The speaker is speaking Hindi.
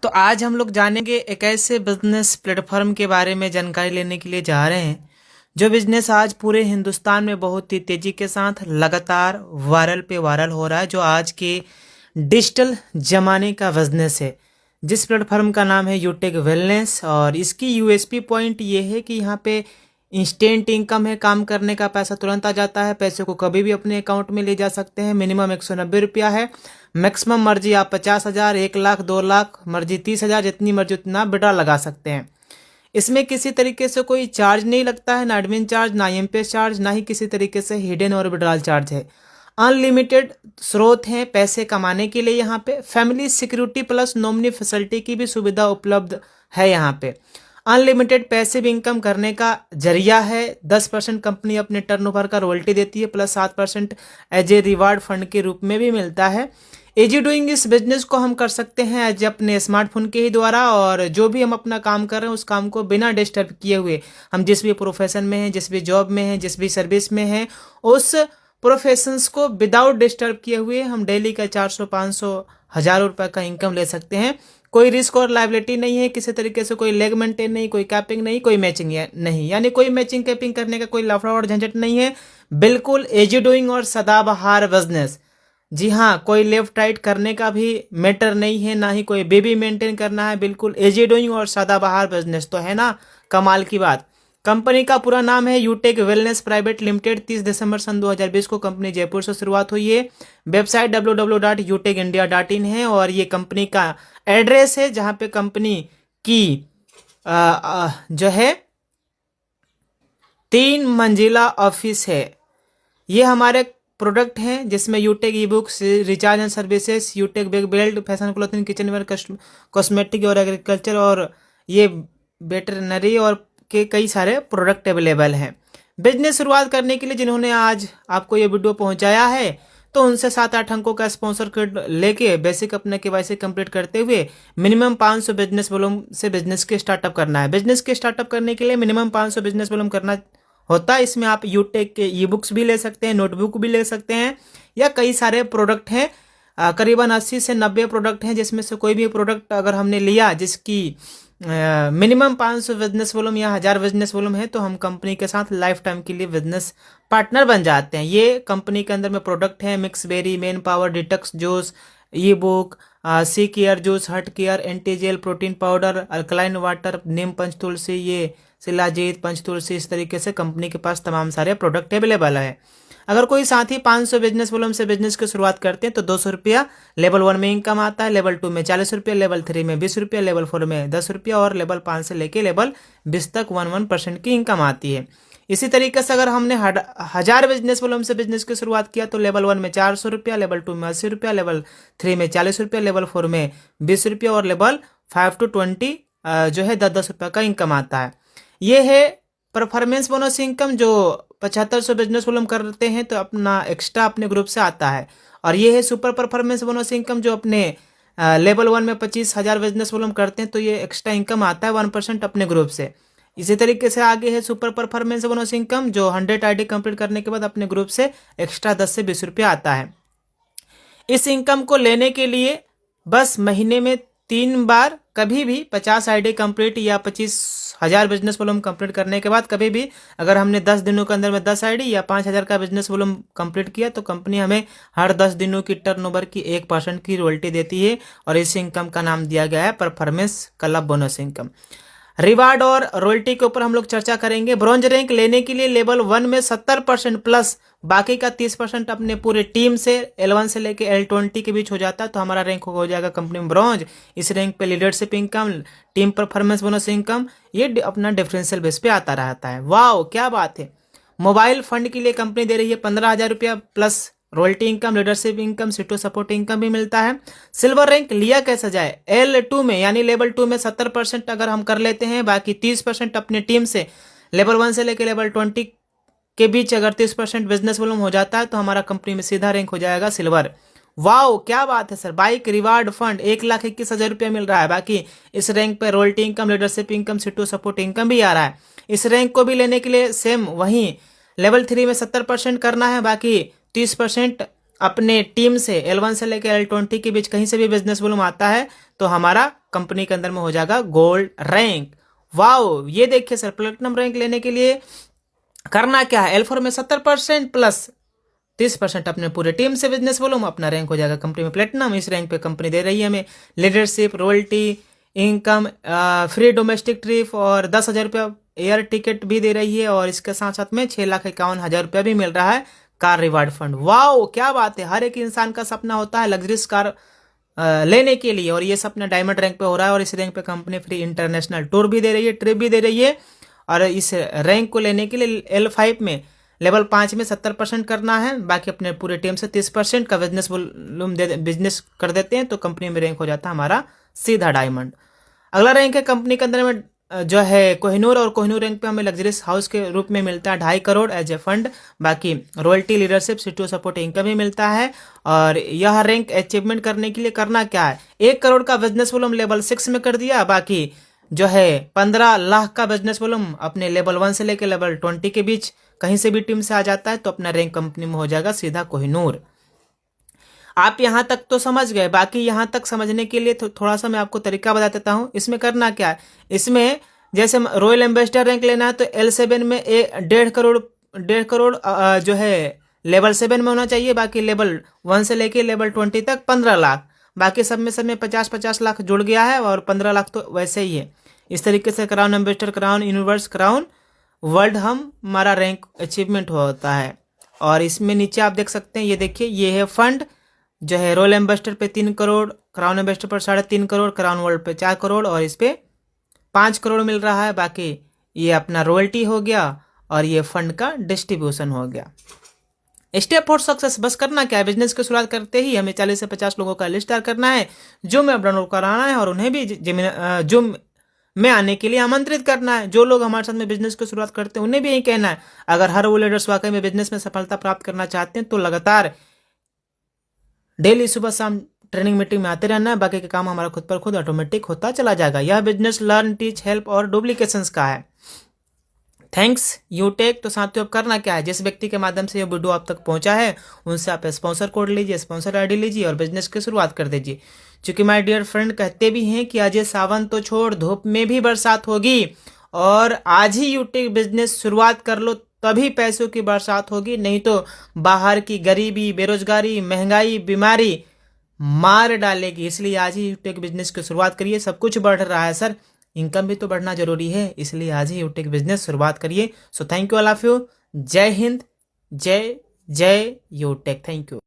तो आज हम लोग जानेंगे एक ऐसे बिजनेस प्लेटफॉर्म के बारे में जानकारी लेने के लिए जा रहे हैं जो बिजनेस आज पूरे हिंदुस्तान में बहुत ही तेजी के साथ लगातार वायरल पे वायरल हो रहा है, जो आज के डिजिटल जमाने का बिजनेस है। जिस प्लेटफॉर्म का नाम है यूटेक वेलनेस, और इसकी यूएसपी पॉइंट ये है कि यहाँ पे इंस्टेंट इनकम है, काम करने का पैसा तुरंत आ जाता है, पैसे को कभी भी अपने अकाउंट में ले जा सकते हैं। मिनिमम 190 रुपया है, मैक्सिमम मर्जी आप 50,000, 1 लाख, 2 लाख, मर्जी 30,000, जितनी मर्जी उतना विड्रॉ लगा सकते हैं। इसमें किसी तरीके से कोई चार्ज नहीं लगता है, ना एडमिन चार्ज, ना एमपीएस चार्ज, ना ही किसी तरीके से हिडन और विड्रॉल चार्ज है। अनलिमिटेड स्रोत हैं पैसे कमाने के लिए। यहाँ पे family security plus nominee facility की भी सुविधा उपलब्ध है। यहाँ पे अनलिमिटेड पैसिव इनकम करने का जरिया है। 10% कंपनी अपने टर्नओवर का रॉयल्टी देती है, plus 7% as a reward fund के रूप में भी मिलता है। इजी डूइंग इस बिजनेस को हम कर सकते हैं एज अपने स्मार्टफोन के ही द्वारा, और जो भी हम अपना काम कर रहे हैं उस काम को बिना डिस्टर्ब किए हुए, हम जिस भी प्रोफेशन में हैं, जिस भी जॉब में हैं, जिस भी सर्विस में हैं, उस प्रोफेशंस को विदाउट डिस्टर्ब किए हुए हम डेली का 400, 500, 1,000 रुपये का इनकम ले सकते हैं। कोई रिस्क और लाइबिलिटी नहीं है, किसी तरीके से कोई लेग मेंटेन नहीं, कोई कैपिंग नहीं, कोई मैचिंग नहीं, यानी कोई मैचिंग कैपिंग करने का कोई लफड़ा और झंझट नहीं है। बिल्कुल इजी डूइंग और सदाबहार बिजनेस। जी हाँ, कोई लेफ्ट राइट करने का भी मैटर नहीं है, ना ही कोई बेबी मेंटेन करना है। बिल्कुल इजी डूइंग और सदाबहार बिजनेस। तो है ना कमाल की बात। कंपनी का पूरा नाम है यूटेक वेलनेस प्राइवेट लिमिटेड। 30 दिसंबर सन 2020 को कंपनी जयपुर से शुरुआत हुई है। वेबसाइट www.utekindia.in है, और ये कंपनी का एड्रेस है जहां पे कंपनी की जो है 3 मंजिला ऑफिस है। ये हमारे प्रोडक्ट हैं जिसमें Utech e books, recharge and services, Utech bag belt, fashion clothing, kitchenware, cosmetic और एग्रीकल्चर, और ये वेटरनरी और के कई सारे प्रोडक्ट अवेलेबल हैं। बिजनेस शुरुआत करने के लिए जिन्होंने आज आपको ये वीडियो पहुंचाया है, तो उनसे 7-8 अंकों का स्पॉन्सर कोड लेके बेसिक अपने केवाईसी कंप्लीट करते हुए मिनिमम 500 बिजनेस वॉल्यूम से बिजनेस के स्टार्टअप करना है। बिजनेस के स्टार्टअप करने के लिए मिनिमम 500 बिजनेस वॉल्यूम करना होता है। इसमें आप यूटेक के ई बुक्स भी ले सकते हैं, नोटबुक भी ले सकते हैं, या कई सारे प्रोडक्ट हैं। करीबन 80 से 90 प्रोडक्ट हैं, जिसमें से कोई भी प्रोडक्ट अगर हमने लिया जिसकी मिनिमम 500 बिजनेस वॉल्यूम या 1,000 बिजनेस वॉल्यूम है, तो हम कंपनी के साथ लाइफ टाइम के लिए बिजनेस पार्टनर बन जाते हैं। ये कंपनी के अंदर में प्रोडक्ट हैं: mix berry, men power, detox juice, e book, C care juice, heart care, anti gel, protein powder, alkaline water, Neem Panch Tulsi, ये शिलाजीत, पंच तुलसी। इस तरीके से कंपनी के पास तमाम सारे प्रोडक्ट अवेलेबल है। अगर कोई साथी 500 बिजनेस वॉल्यूम से बिजनेस की शुरुआत करते हैं तो 200 रुपया लेवल 1 में इनकम आता है, लेवल 2 में 40 रुपया, लेवल 3 में 20 रुपया, लेवल 4 में 10 रुपया, और लेवल 5 से लेके लेवल 20 तक 1% की इनकम आती है। इसी तरीके से अगर हमने 1,000 बिजनेस वॉल्यूम से बिजनेस की शुरुआत किया तो लेवल 1 में 400 रुपया, लेवल 2 में 80 रुपया, लेवल 3 में 40 रुपया, लेवल 4 में 20 रुपया, और लेवल 5 to 20 जो है 10-10 रुपया का इनकम आता है। ये है परफॉर्मेंस बोनस इनकम, जो 7500 बिजनेस वॉल्यूम करते हैं तो अपना एक्स्ट्रा अपने ग्रुप से आता है। और ये है सुपर परफॉर्मेंस बोनस इनकम, जो अपने लेवल 1 में 25,000 बिजनेस वॉल्यूम करते हैं तो ये एक्स्ट्रा इनकम आता है 1% अपने ग्रुप से। इसी तरीके से आगे है सुपर परफॉर्मेंस बोनस इनकम, जो 100 आईडी कंप्लीट करने के बाद अपने ग्रुप से एक्स्ट्रा 10 से 20 रुपया आता है। इस इनकम को लेने के लिए बस महीने में 3 बार, कभी भी 50 आईडी कंप्लीट या 25,000 बिजनेस वॉल्यूम कंप्लीट करने के बाद कभी भी अगर हमने 10 दिनों के अंदर में 10 आईडी या 5,000 का बिजनेस वॉल्यूम कंप्लीट किया तो कंपनी हमें हर 10 दिनों की टर्नओवर की 1% की रॉयल्टी देती है, और इस इनकम का नाम दिया गया है performance club bonus income. Reward और रॉयल्टी के ऊपर हम लोग चर्चा करेंगे। ब्रॉन्ज रैंक लेने के लिए लेवल 1 में 70% प्लस बाकी का 30% अपने पूरे टीम से L1 से लेके L20 के बीच हो जाता है, तो हमारा रैंक हो जाएगा कंपनी में ब्रॉन्ज। इस रैंक पे leadership income, team performance bonus income, ये अपना डिफरेंशियल बेस पे आता रहता है। वाह क्या बात है। मोबाइल फंड के लिए कंपनी दे रही है 15,000 रुपया plus royalty income, leadership income, सीटो सपोर्ट इनकम भी मिलता है। सिल्वर रैंक लिया कैसे जाए? L2 में यानी लेवल 2 में 70% अगर हम कर लेते हैं, बाकी 30% अपने टीम से लेवल 1 से लेकर लेवल 20 के बीच अगर 30% बिजनेस वॉल्यूम हो जाता है तो हमारा कंपनी में सीधा रैंक हो जाएगा सिल्वर। वाओ क्या बात है सर। बाइक रिवार्ड फंड 1,21,000 रुपया मिल रहा है। बाकी इस रैंक पे रॉयल्टी इनकम, लीडरशिप इनकम, सीटो सपोर्ट इनकम भी आ रहा है। इस रैंक को भी लेने के लिए सेम वहीं लेवल 3 में 70% करना है, बाकी 30% अपने टीम से L1 से लेकर L20 के बीच कहीं से भी बिजनेस वॉल्यूम आता है तो हमारा कंपनी के अंदर में हो जाएगा गोल्ड रैंक। वाओ, ये देखिए सर, प्लेटिनम रैंक लेने के लिए करना क्या है, L4 में 70% प्लस 30% अपने पूरे टीम से बिजनेस वॉल्यूम, अपना रैंक हो जाएगा कंपनी में प्लेटिनम। इस रैंक पे कंपनी दे रही है हमें leadership, royalty, income, free domestic trip और 10,000 रुपया एयर टिकट भी दे रही है, और इसके साथ साथ में 6,51,000 रुपया भी मिल रहा है कार रिवार्ड फंड। वाओ, क्या बात है, हर एक इंसान का सपना होता है लग्जरियस कार लेने के लिए, और ये सपना डायमंड रैंक पे हो रहा है। और इस रैंक पे कंपनी फ्री इंटरनेशनल टूर भी दे रही है, ट्रिप भी दे रही है। और इस रैंक को लेने के लिए L5 में लेवल 5 में 70% करना है, बाकी अपने पूरे टीम से 30% का बिजनेस वॉल्यूम बिजनेस कर देते हैं तो कंपनी में रैंक हो जाता है हमारा सीधा डायमंड। अगला रैंक है कंपनी के अंदर में जो है कोहिनूर, और कोहिनूर रैंक पे हमें लग्जरियस हाउस के रूप में मिलता है 2.5 करोड़ एज ए फंड। बाकी royalty, leadership, CTO support income भी मिलता है। और यह रैंक अचीवमेंट करने के लिए करना क्या है, 1 करोड़ का बिजनेस वॉल्यूम लेवल 6 में कर दिया, बाकी जो है 15 लाख का बिजनेस वॉल्यूम अपने लेवल 1 से लेकर लेवल 20 के बीच कहीं से भी टीम से आ जाता है तो अपना रैंक कंपनी में हो जाएगा सीधा कोहिनूर। आप यहाँ तक तो समझ गए, बाकी यहाँ तक समझने के लिए थोड़ा सा मैं आपको तरीका बता देता हूँ। इसमें करना क्या है, इसमें जैसे रॉयल एम्बेसडर रैंक लेना है तो L7 में 1.5 करोड़ जो है लेवल 7 में होना चाहिए, बाकी लेवल 1 से लेके लेवल 20 तक 15 लाख, बाकी सब में 50-50 लाख जुड़ गया है, और 15 लाख तो वैसे ही है। इस तरीके से crown ambassador, crown universe, crown world हमारा रैंक अचीवमेंट होता है। और इसमें नीचे आप देख सकते हैं, ये देखिए, ये है फंड जो है रॉयल एम्बेसडर पे 3 करोड़, क्राउन एम्बेसडर पर 3.5 करोड़, क्राउन वर्ल्ड पे 4 करोड़, और इस पे 5 करोड़ मिल रहा है। बाकी ये अपना रॉयल्टी हो गया और ये फंड का डिस्ट्रीब्यूशन हो गया। स्टेप फॉर सक्सेस, बस करना क्या है, बिजनेस की शुरुआत करते ही हमें 40 से 50 लोगों का लिस्ट तैयार करना है जो में डाउनलोड कराना है, और उन्हें भी जो में आने के लिए आमंत्रित करना है। जो लोग हमारे साथ में बिजनेस की शुरुआत करते हैं उन्हें भी यही कहना है, अगर हर वो लीडर्स वाकई में बिजनेस में सफलता प्राप्त करना चाहते हैं तो लगातार डेली सुबह शाम ट्रेनिंग मीटिंग में आते रहना है, बाकी का काम हमारा खुद पर खुद ऑटोमेटिक होता चला जाएगा। यह बिजनेस लर्न, टीच, हेल्प और डुप्लीकेशंस का है। थैंक्स यूटेक। तो साथियों, अब करना क्या है, जिस व्यक्ति के माध्यम से ये वीडियो आप तक पहुंचा है उनसे आप स्पॉन्सर कोड लीजिए, स्पॉन्सर आईडी लीजिए और बिजनेस की शुरुआत कर दीजिए। क्योंकि माय डियर फ्रेंड कहते भी हैं कि अजय सावन तो छोड़, धूप में भी बरसात होगी, और आज ही यूटेक बिजनेस शुरुआत कर लो तभी पैसों की बरसात होगी, नहीं तो बाहर की गरीबी, बेरोजगारी, महंगाई, बीमारी मार डालेगी। इसलिए आज ही यूटेक बिजनेस की शुरुआत करिए। सब कुछ बढ़ रहा है सर, इनकम भी तो बढ़ना जरूरी है, इसलिए आज ही यूटेक बिजनेस शुरुआत करिए। So thank you all of you. जय हिंद, जय जय यूटेक। Thank you.